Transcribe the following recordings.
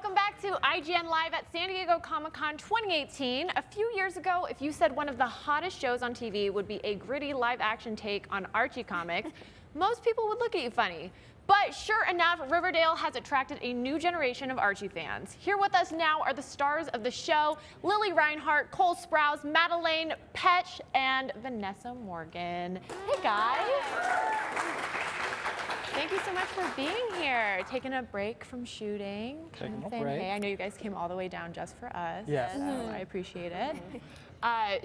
welcome back to IGN Live at San Diego Comic-Con 2018. A few years ago, if you said one of the hottest shows on TV would be a gritty live-action take on Archie comics, most people would look at you funny. But sure enough, Riverdale has attracted a new generation of Archie fans. Here with us now are the stars of the show, Lili Reinhart, Cole Sprouse, Madelaine, Petch, and Vanessa Morgan. Hey guys. Thank you so much for being here. Taking a break from shooting. Taking a saying, break. hey, I know you guys came all the way down just for us. Yes. So I appreciate it. I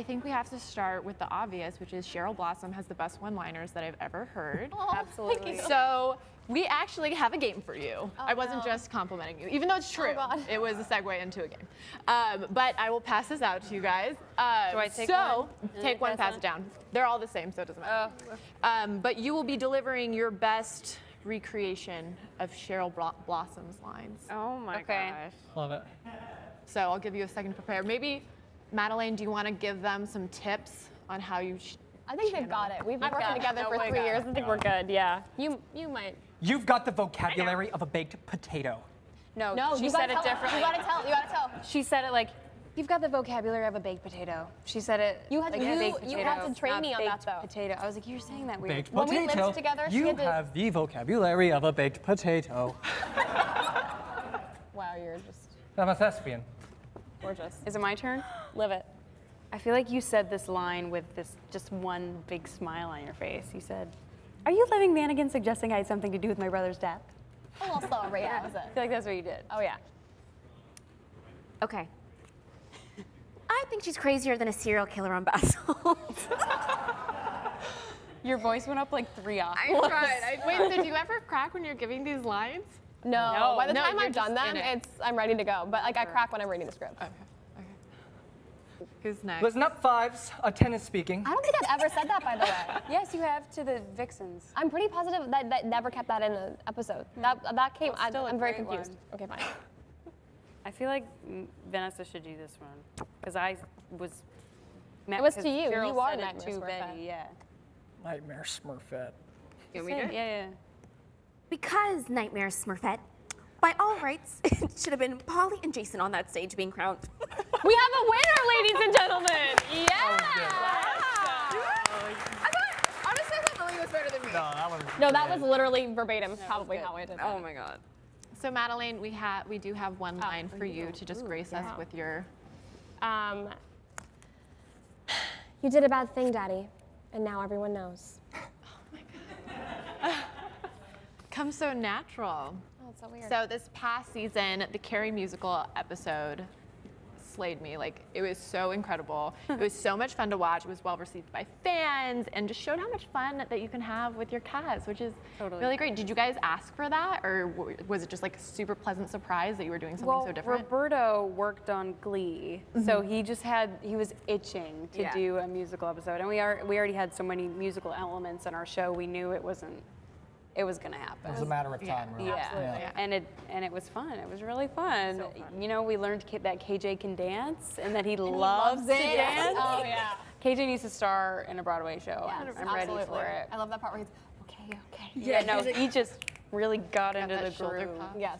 think we have to start with the obvious, which is Cheryl Blossom has the best one-liners that I've ever heard. Oh, absolutely. So we actually have a game for you. I wasn't just complimenting you, even though it's true. God. It was a segue into a game. But I will pass this out to you guys. Do I take one? Take one, pass it down. They're all the same, so it doesn't matter. But you will be delivering your best recreation of Cheryl Blossom's lines. Oh my gosh. Love it. So I'll give you a second to prepare. Maybe, Madelaine, do you want to give them some tips on how you I think they've got it. We've been working together for 3 years. I think we're good. Yeah. You might. You've got the vocabulary of a baked potato. No, she you said gotta it tell. differently. You gotta tell. You gotta tell. She said it like, you've got the vocabulary of a baked potato. She said it You had like to- a you- baked you potato. had to train not me on that, baked though. Potato. I was like, you're saying that weird. Baked When we potato. lived together, she you had to- have the vocabulary of a baked potato. Wow, you're just I'm a thespian. gorgeous. Is it my turn? Live it. I feel like you said this line with this just one big smile on your face. You said, "Are you living Vanagon suggesting I had something to do with my brother's death?" A little slower, but yeah, that was I it. feel like that's what you did. Oh yeah. Okay. I think she's crazier than a serial killer on basalt. Your voice went up like 3 octaves. I tried. Wait, so do you ever crack when you're giving these lines? No. By the No, time you're I've done just them, in it. I'm ready to go. But like I crack when I'm reading the script. Okay. Who's next? Listen up, fives. A 10 is speaking. I don't think I've ever said that, by the way. Yes, you have to the Vixens. I'm pretty positive that never kept that in the episode. That came. Well, still a I'm very great confused. one. Okay, fine. I feel like Vanessa should do this one because I was. It was to 'cause you. Cheryl You are said it Nightmare to Smurfette. Betty, yeah. Nightmare Smurfette. You want me to? Yeah. Because Nightmare Smurfette, by all rights, it should have been Polly and Jason on that stage being crowned. We have a winner, ladies and gentlemen. Yeah. Honestly, I thought Lili was better than me. No, that was. No, that was literally verbatim. Probably how I did it. Oh my God. So Madelaine, we do have one line for you to just grace us with your. You did a bad thing, Daddy, and now everyone knows. Comes so natural. Oh, it's so weird. So this past season, the Carrie musical episode slayed me. Like, it was so incredible. It was so much fun to watch. It was well received by fans and just showed how much fun that you can have with your cast, which is really great. Did you guys ask for that, or was it just like a super pleasant surprise that you were doing something so different? Roberto worked on Glee, so he was itching to do a musical episode, and we already had so many musical elements in our show. We knew it was gonna happen. It was a matter of time, really. Yeah. And it was fun. It was really fun. You know, we learned that KJ can dance and that he loves to dance. Oh yeah. KJ needs to star in a Broadway show. Yes, I'm ready for absolutely. it. I love that part where he's okay. Yeah, no, he just really got into that the shoulder groove. pop. Yes.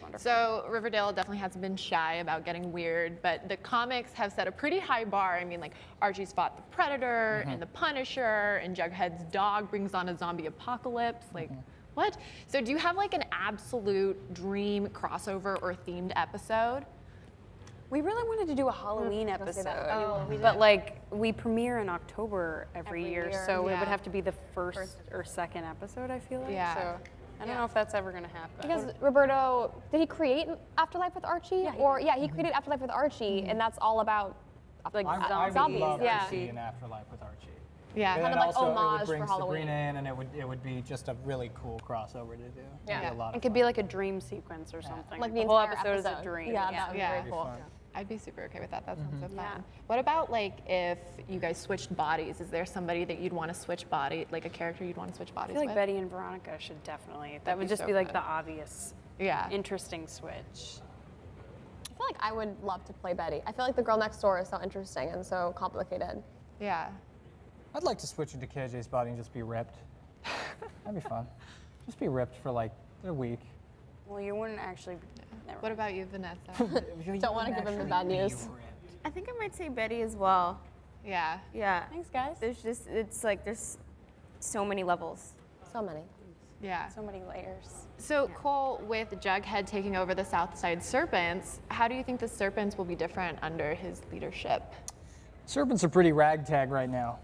Wonderful. So Riverdale definitely hasn't been shy about getting weird, but the comics have set a pretty high bar. I mean, like Archie's fought the Predator and the Punisher, and Jughead's dog brings on a zombie apocalypse. Like, what? So do you have like an absolute dream crossover or themed episode? We really wanted to do a Halloween episode, Oh, we but like we premiere in October every year, so it Yeah. would have to be the first or second episode. I feel like. Yeah. So I don't know if that's ever gonna happen. Because Roberto, did he create Afterlife with Archie? He created Afterlife with Archie, and that's all about like I would zombies. love Yeah. to see an Afterlife with Archie. Yeah. And Kind then of like also, it homage would bring for Halloween. Sabrina in, and it would be just a really cool crossover to do. Yeah. It'd be a lot It of could fun. be like a dream sequence or something. Like the the whole entire episode is a episode. dream. Yeah, that would be Yeah. very cool. fun. I'd be super okay with that. That sounds so fun. What about like if you guys switched bodies? Is there somebody that you'd want to switch body, like a character you'd want to switch I bodies feel like with? Betty and Veronica should definitely. That That'd would be just so be like good. the obvious, Yeah. interesting switch. I feel like I would love to play Betty. I feel like the girl next door is so interesting and so complicated. Yeah. I'd like to switch into KJ's body and just be ripped. That'd be fun. Just be ripped for like a week. Well, you wouldn't actually. Never What about you, Vanessa? Don't want to give him the bad news. I think I might say Betty as well. Yeah. Yeah. Thanks, guys. It's like there's so many levels. So many. Yeah. So many layers. So Cole, with Jughead taking over the Southside Serpents, how do you think the Serpents will be different under his leadership? Serpents are pretty ragtag right now.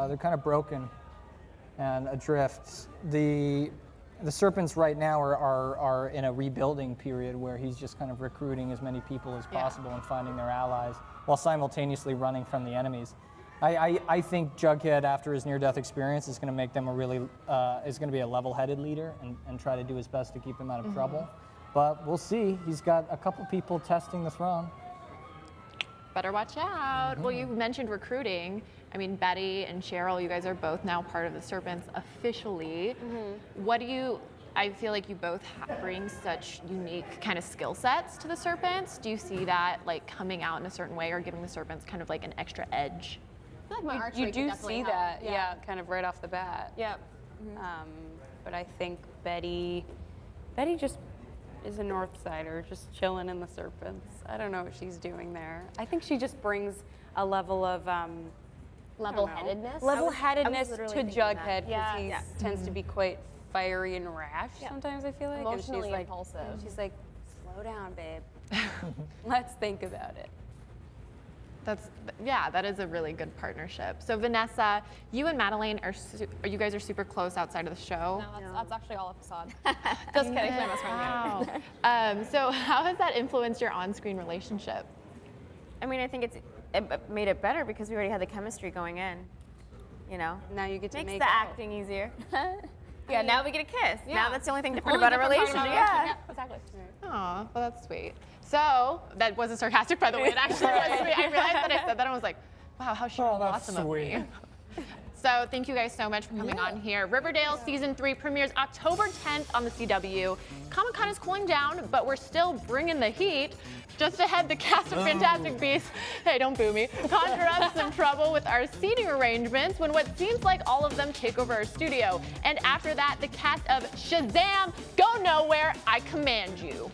They're kind of broken and adrift. The Serpents right now are in a rebuilding period where he's just kind of recruiting as many people as possible and finding their allies while simultaneously running from the enemies. I think Jughead, after his near-death experience, is going to make them is going to be a level-headed leader and try to do his best to keep them out of trouble. But we'll see. He's got a couple people testing the throne. Better watch out. Well, you mentioned recruiting. I mean, Betty and Cheryl, you guys are both now part of the Serpents officially. What do you, I feel like you both bring such unique kind of skill sets to the Serpents. Do you see that like coming out in a certain way or giving the Serpents kind of like an extra edge? I feel like my archery You could do definitely see help. that, yeah, kind of right off the bat. Yep. But I think Betty just is a North Sider, just chilling in the Serpents. I don't know what she's doing there. I think she just brings a level of Level-headedness. level-headedness literally to thinking that. Jughead because Yeah. he Yeah. tends to be quite fiery and rash sometimes, I feel like. Emotionally and she's like, impulsive. She's like, slow down, babe. Let's think about it. That is a really good partnership. So Vanessa, you and Madelaine you guys are super close outside of the show. No, that's actually all a facade. Just kidding. I'm messing around. Wow. So how has that influenced your on-screen relationship? I mean, I think it made it better because we already had the chemistry going in. You know, Now you get to makes make the out. acting easier. Yeah, now we get a kiss. Yeah. Now that's the only thing different Only about our different part relationship. about our Yeah. Exactly. Aw, well that's sweet. So, that wasn't sarcastic by the way, it actually was sweet. I realized that I said that and I was like, wow, how Cheryl that's Blossom of me. sweet. So thank you guys so much for coming on here. Riverdale Season 3 premieres October 10th on the CW. Comic-Con is cooling down, but we're still bringing the heat. Just ahead, the cast of Fantastic Beasts, hey, don't boo me, conjure up some trouble with our seating arrangements when what seems like all of them take over our studio. And after that, the cast of Shazam, Go Nowhere, I Command You.